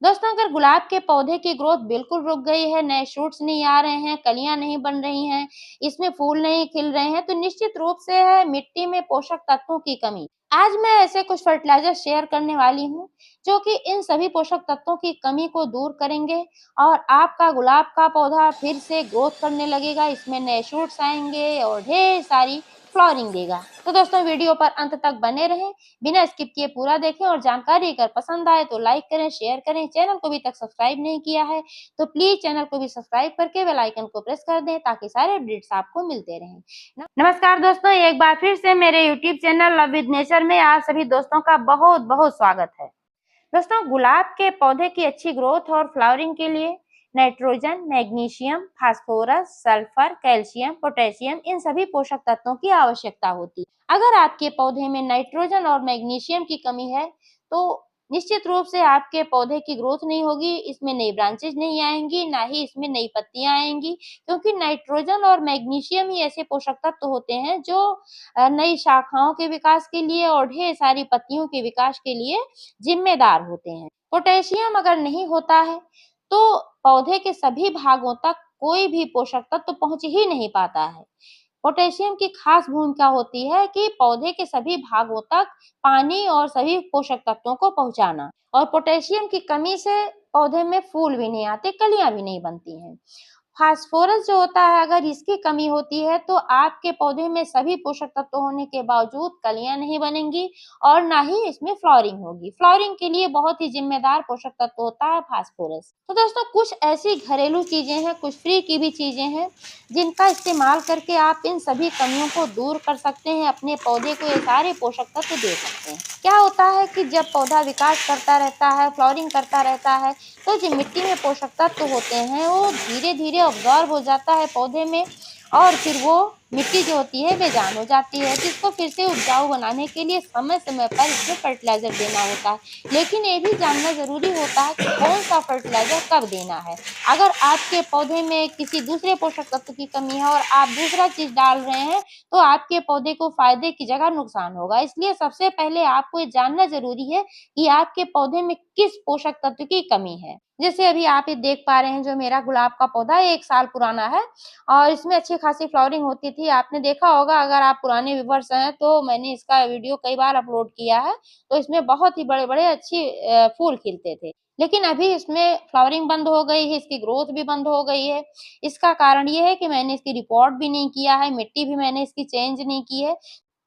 दोस्तों, अगर गुलाब के पौधे की ग्रोथ बिल्कुल रुक गई है, नए शूट्स नहीं आ रहे हैं, कलियां नहीं बन रही हैं, इसमें फूल नहीं खिल रहे हैं, तो निश्चित रूप से है मिट्टी में पोषक तत्वों की कमी। आज मैं ऐसे कुछ फर्टिलाइजर शेयर करने वाली हूँ जो कि इन सभी पोषक तत्वों की कमी को दूर करेंगे और आपका गुलाब का पौधा फिर से ग्रोथ करने लगेगा। इसमें नए शूट्स आएंगे और ढेर सारी फ्लावरिंग देगा। तो दोस्तों, वीडियो पर अंत तक बने रहें, बिना स्किप किए पूरा देखें और जानकारी अगर पसंद आए तो लाइक करें, शेयर करें। चैनल को अभी तक सब्सक्राइब नहीं किया है तो प्लीज चैनल को भी सब्सक्राइब करके बेल आइकन को प्रेस कर दें ताकि सारे अपडेट्स आपको मिलते रहें। नमस्कार दोस्तों, एक बार फिर से मेरे YouTube channel love with nature में आप सभी दोस्तों का बहुत बहुत स्वागत है। दोस्तों, गुलाब के पौधे की अच्छी ग्रोथ और फ्लावरिंग के लिए nitrogen, magnesium, phosphorus, sulphur, calcium, potassium इन सभी पोषक तत्वों की आवश्यकता होती है। अगर आपके पौधे में नाइट्रोजन और मैग्नीशियम की कमी है तो निश्चित रूप से आपके पौधे की ग्रोथ नहीं होगी, इसमें नई ब्रांचेज नहीं आएंगी, ना ही इसमें नई पत्तियां आएंगी, क्योंकि नाइट्रोजन और मैग्नीशियम ही ऐसे पोषक तत्व होते हैं जो नई शाखाओं के विकास के लिए और ढेर सारी पत्तियों के विकास के लिए जिम्मेदार होते हैं। पोटेशियम अगर नहीं होता है तो पौधे के सभी भागों तक कोई भी पोषक तत्व पहुंच ही नहीं पाता है। पोटेशियम की खास भूमिका होती है कि पौधे के सभी भागों तक पानी और सभी पोषक तत्वों को पहुंचाना, और पोटेशियम की कमी से पौधे में फूल भी नहीं आते, कलियां भी नहीं बनती हैं। फास्फोरस जो होता है, अगर इसकी कमी होती है तो आपके पौधे में सभी पोषक तत्व होने के बावजूद कलियां नहीं बनेंगी और ना ही इसमें फ्लावरिंग होगी। फ्लावरिंग के लिए बहुत ही जिम्मेदार पोषक तत्व होता है फास्फोरस। तो दोस्तों, कुछ ऐसी घरेलू चीजें हैं, कुछ फ्री की भी चीजें हैं जिनका इस्तेमाल करके आप इन सभी कमियों को दूर कर सकते हैं, अपने पौधे को ये सारे पोषक तत्व दे सकते हैं। क्या होता है कि जब पौधा विकास करता रहता है, फ्लावरिंग करता रहता है, तो जो मिट्टी में पोषक तत्व होते हैं वो धीरे धीरे अब्जॉर्ब हो जाता है पौधे में, और फिर वो मिट्टी जो होती है बेजान हो जाती है। तो इसको फिर से उपजाऊ बनाने के लिए समय समय पर इसमें फर्टिलाइजर देना होता है, लेकिन ये भी जानना जरूरी होता है कि कौन सा फर्टिलाइजर कब देना है। अगर आपके पौधे में किसी दूसरे पोषक तत्व की कमी है और आप दूसरा चीज डाल रहे हैं तो आपके पौधे को फायदे की जगह नुकसान होगा। इसलिए सबसे पहले आपको ये जानना जरूरी है कि आपके पौधे में किस पोषक तत्व की कमी है। जैसे अभी आप ये देख पा रहे हैं, जो मेरा गुलाब का पौधा 1 साल पुराना है और इसमें अच्छी खासी फ्लावरिंग होती थी। आपने देखा होगा, अगर आप पुराने व्यूअर्स हैं तो मैंने इसका वीडियो कई बार अपलोड किया है, तो इसमें बहुत ही बड़े बड़े अच्छी फूल खिलते थे। लेकिन अभी इसमें फ्लावरिंग बंद हो गई है, इसकी ग्रोथ भी बंद हो गई है। इसका कारण ये है कि मैंने इसकी रिपोर्ट भी नहीं किया है, मिट्टी भी मैंने इसकी चेंज नहीं की है,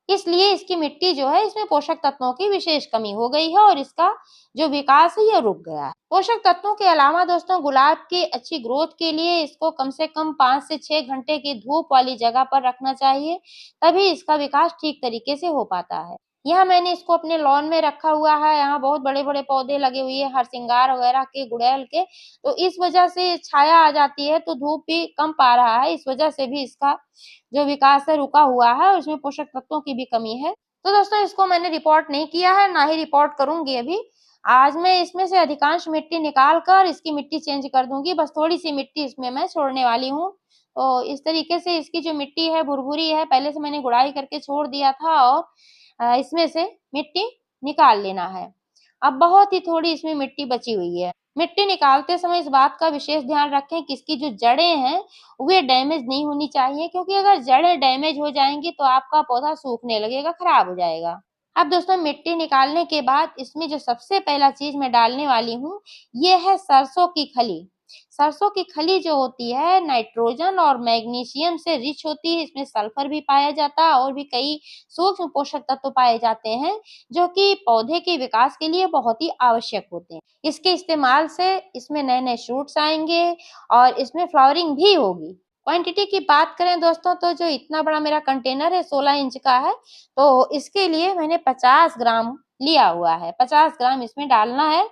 इसलिए इसकी मिट्टी जो है इसमें पोषक तत्वों की विशेष कमी हो गई है और इसका जो विकास है ये रुक गया है। पोषक तत्वों के अलावा दोस्तों, गुलाब की अच्छी ग्रोथ के लिए इसको कम से कम 5 से 6 घंटे की धूप वाली जगह पर रखना चाहिए, तभी इसका विकास ठीक तरीके से हो पाता है। यहाँ मैंने इसको अपने लॉन में रखा हुआ है, यहाँ बहुत बड़े बड़े पौधे लगे हुए हैं हरसिंगार वगैरह के, गुड़ैल के, तो इस वजह से छाया आ जाती है तो धूप भी कम पा रहा है, इस वजह से भी इसका जो विकास है रुका हुआ है और उसमें पोषक तत्वों की भी कमी है। तो दोस्तों, इसको मैंने रिपोर्ट नहीं किया है, ना ही रिपोर्ट करूंगी अभी। आज मैं इसमें से अधिकांश मिट्टी निकाल कर इसकी मिट्टी चेंज कर दूंगी, बस थोड़ी सी मिट्टी इसमें मैं छोड़ने वाली हूँ। तो इस तरीके से इसकी जो मिट्टी है भुरभुरी है, पहले से मैंने गुड़ाई करके छोड़ दिया था और इसमें से मिट्टी निकाल लेना है। अब बहुत ही थोड़ी इसमें मिट्टी बची हुई है। मिट्टी निकालते समय इस बात का विशेष ध्यान रखें कि इसकी जो जड़ें हैं वे डैमेज नहीं होनी चाहिए, क्योंकि अगर जड़ें डैमेज हो जाएंगी तो आपका पौधा सूखने लगेगा, खराब हो जाएगा। अब दोस्तों, मिट्टी निकालने के बाद इसमें जो सबसे पहला चीज मैं डालने वाली हूँ ये है सरसों की खली। सरसों की खली जो होती है नाइट्रोजन और मैग्नीशियम से रिच होती है, इसमें सल्फर भी पाया जाता है और भी कई सूक्ष्म पोषक तत्व पाए जाते हैं जो कि पौधे के विकास के लिए बहुत ही आवश्यक होते हैं। इसके इस्तेमाल से इसमें नए नए शूट्स आएंगे और इसमें फ्लावरिंग भी होगी। क्वांटिटी की बात करें दोस्तों, तो जो इतना बड़ा मेरा कंटेनर है 16 इंच का है, तो इसके लिए मैंने 50 ग्राम लिया हुआ है। 50 ग्राम इसमें डालना है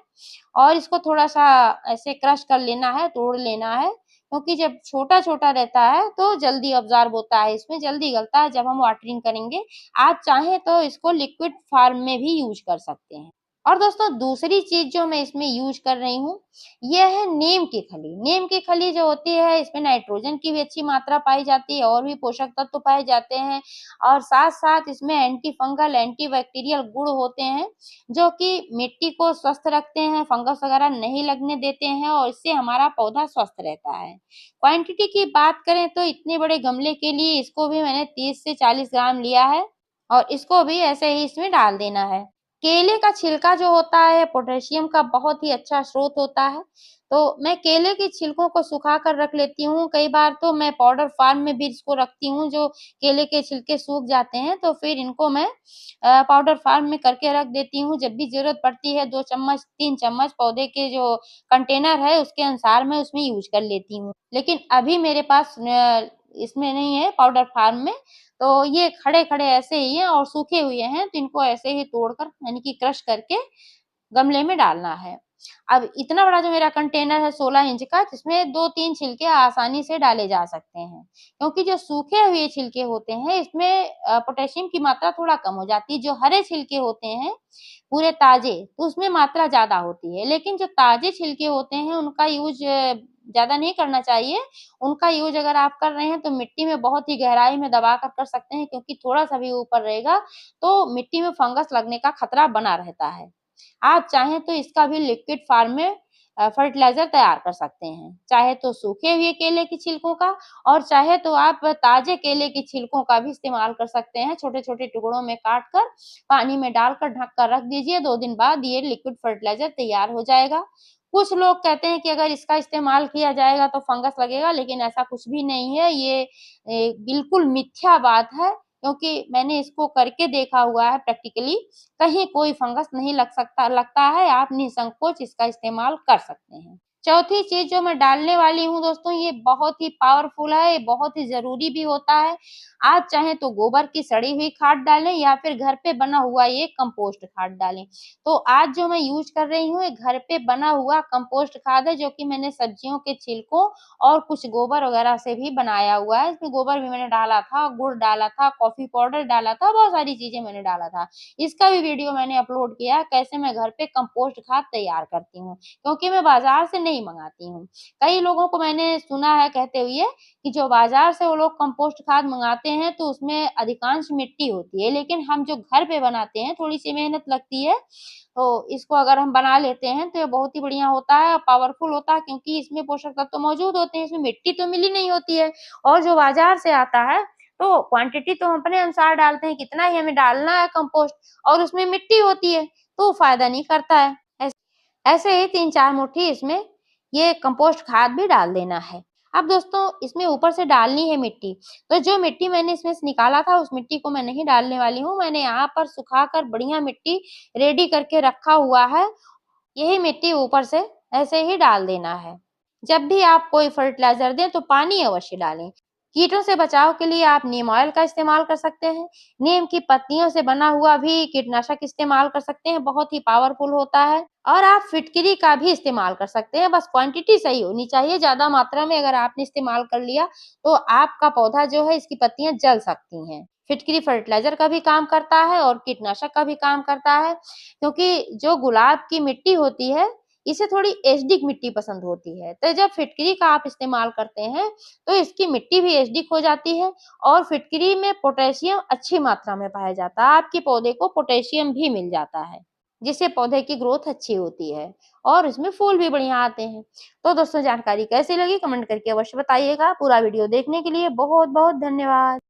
और इसको थोड़ा सा ऐसे क्रश कर लेना है, तोड़ लेना है, क्योंकि जब छोटा छोटा रहता है तो जल्दी अब्जॉर्ब होता है, इसमें जल्दी गलता है जब हम वाटरिंग करेंगे। आप चाहें तो इसको लिक्विड फॉर्म में भी यूज कर सकते हैं। और दोस्तों दूसरी चीज़ जो मैं इसमें यूज़ कर रही हूँ, ये है नीम की खली। नीम की खली जो होती है इसमें नाइट्रोजन की भी अच्छी मात्रा पाई जाती है और भी पोषक तत्व पाए जाते हैं और साथ-साथ इसमें एंटी फंगल, एंटी बैक्टीरियल गुण होते हैं, जो कि मिट्टी को स्वस्थ रखते हैं, फंगस वगैरह नहीं लगने देते हैं और इससे हमारा पौधा स्वस्थ रहता है। क्वांटिटी की बात करें तो इतने बड़े गमले के लिए इसको भी मैंने 30 से 40 ग्राम लिया है और इसको भी ऐसे ही इसमें डाल देना है। केले का छिलका जो होता है पोटेशियम का बहुत ही अच्छा स्रोत होता है, तो मैं केले के छिलकों को सुखा कर रख लेती हूँ, कई बार तो मैं पाउडर फॉर्म में भी इसको रखती हूँ, जो केले के छिलके सूख जाते हैं तो फिर इनको मैं पाउडर फॉर्म में करके रख देती हूँ, जब भी ज़रूरत पड़ती है 2 चम्मच 3 चम्मच पौधे के जो कंटेनर है उसके अनुसार मैं उसमें यूज़ कर लेती हूँ। लेकिन अभी मेरे पास इसमें नहीं है पाउडर फॉर्म में, तो ये खड़े-खड़े ऐसे ही हैं और सूखे हुए हैं, तो इनको ऐसे ही तोड़कर यानी कि क्रश करके गमले में डालना है। अब इतना बड़ा जो मेरा कंटेनर है 16 इंच का, जिसमें 2-3 छिलके आसानी से डाले जा सकते हैं, क्योंकि जो सूखे हुए छिलके होते हैं, इसमें पोटेशियम की मात्रा थोड़ा कम हो जाती है। जो हरे छिलके होते हैं, पूरे ताज़े, तो उसमें मात्रा ज़्यादा होती है, लेकिन जो ताज़े छिलके होते हैं, उनका यूज़ ज़्यादा नहीं करना चाहिए। उनका यूज़ अगर आप कर रहे हैं, तो मिट्टी में बहुत ही गहराई में दबा कर सकते हैं, क्योंकि थोड़ा-सा भी ऊपर रहेगा, तो मिट्टी में फंगस लगने का खतरा बना रहता है। आप चाहें तो इसका भी लिक्विड फॉर्म में फर्टिलाइज़र तैयार कर सकते हैं। चाहे तो सूखे हुए केले की छिलकों का और चाहे तो आप ताज़े केले की छिलकों का भी इस्तेमाल कर सकते हैं। छोटे-छोटे टुकड़ों में काट कर, पानी में डालकर ढक कर रख दीजिए, 2 दिन बाद ये लिक्विड फर्टिलाइज़र तैयार हो जाएगा। कुछ लोग कहते हैं कि अगर इसका इस्तेमाल किया जाएगा तो फंगस लगेगा, लेकिन ऐसा कुछ भी नहीं है। ये बिल्कुल मिथ्या बात है, क्योंकि मैंने इसको करके देखा हुआ है प्रैक्टिकली। कहीं कोई फंगस नहीं लगता है, आप निसंकोच इसका इस्तेमाल कर सकते हैं। चौथी चीज़ जो मैं डालने वाली हूँ दोस्तों, ये बहुत ही पावरफुल है, ये बहुत ही ज़रूरी भी होता है। आप चाहें तो गोबर की सड़ी हुई खाद डालें या फिर घर पे बना हुआ ये कंपोस्ट खाद डालें। तो आज जो मैं यूज़ कर रही हूँ, ये घर पे बना हुआ कंपोस्ट खाद है, जो कि मैंने सब्जियों के छिलकों और कुछ गोबर वगैरह से भी बनाया हुआ है। इसमें गोबर भी मैंने डाला था, गुड़ डाला था, कॉफ़ी पाउडर डाला था, बहुत सारी चीज़ें मैंने डाला था। इसका भी वीडियो मैंने अपलोड किया है, कैसे मैं घर पे कंपोस्ट खाद तैयार करती हूँ, क्योंकि मैं बाज़ार से नहीं मँगाती हूँ। कई लोगों को मैंने सुना है कहते हुए कि जो बाज़ार से वो लोग कंपोस्ट खाद मँगाते हैं, तो उसमें अधिकांश मिट्टी होती है, लेकिन हम जो घर पे बनाते हैं, थोड़ी-सी मेहनत लगती है, तो इसको अगर हम बना लेते हैं, तो ये बहुत ही बढ़िया होता है, पावरफुल होता है, क्योंकि इसमें पोषक तत्व मौजूद होते हैं, इसमें मिट्टी तो मिली नहीं होती है और जो बाज़ार से आता है, तो क्वांटिटी तो हम अपने अनुसार डालते हैं, कितना ही हमें डालना है कंपोस्ट और उसमें मिट्टी होती है, तो फ़ायदा नहीं करता है। ऐसे ही 3-4 मुट्ठी इसमें ये कंपोस्ट खाद भी डाल देना है। अब दोस्तों इसमें ऊपर से डालनी है मिट्टी, तो जो मिट्टी मैंने इसमें से निकाला था उस मिट्टी को मैं नहीं डालने वाली हूँ, मैंने यहाँ पर सुखाकर बढ़िया मिट्टी रेडी करके रखा हुआ है, यही मिट्टी ऊपर से ऐसे ही डाल देना है। जब भी आप कोई फर्टिलाइज़र दें तो पानी अवश्य डालें। कीटों से बचाव के लिए आप नीम ऑयल का इस्तेमाल कर सकते हैं। नीम की पत्तियों से बना हुआ भी कीटनाशक इस्तेमाल कर सकते हैं, बहुत ही पावरफुल होता है। और आप फिटकरी का भी इस्तेमाल कर सकते हैं, बस क्वांटिटी सही होनी चाहिए। ज़्यादा मात्रा में अगर आपने इस्तेमाल कर लिया, तो आपका पौधा जो है इसकी पत्तियाँ जल सकती हैं। फिटकरी फर्टिलाइज़र का भी काम करता है और कीटनाशक का भी काम करता है, क्योंकि जो गुलाब की मिट्टी होती है, इसे थोड़ी एसिडिक मिट्टी पसंद होती है। तो जब फिटकरी का आप इस्तेमाल करते हैं, तो इसकी मिट्टी भी एसिडिक हो जाती है और फिटकरी में पोटेशियम अच्छी मात्रा में पाया जाता है। आपके पौधे को पोटेशियम भी मिल जाता है, जिससे पौधे की ग्रोथ अच्छी होती है और इसमें फूल भी बढ़िया आते हैं। तो दोस्तों जानकारी कैसी लगी कमेंट करके अवश्य बताइएगा। पूरा वीडियो देखने के लिए बहुत-बहुत धन्यवाद।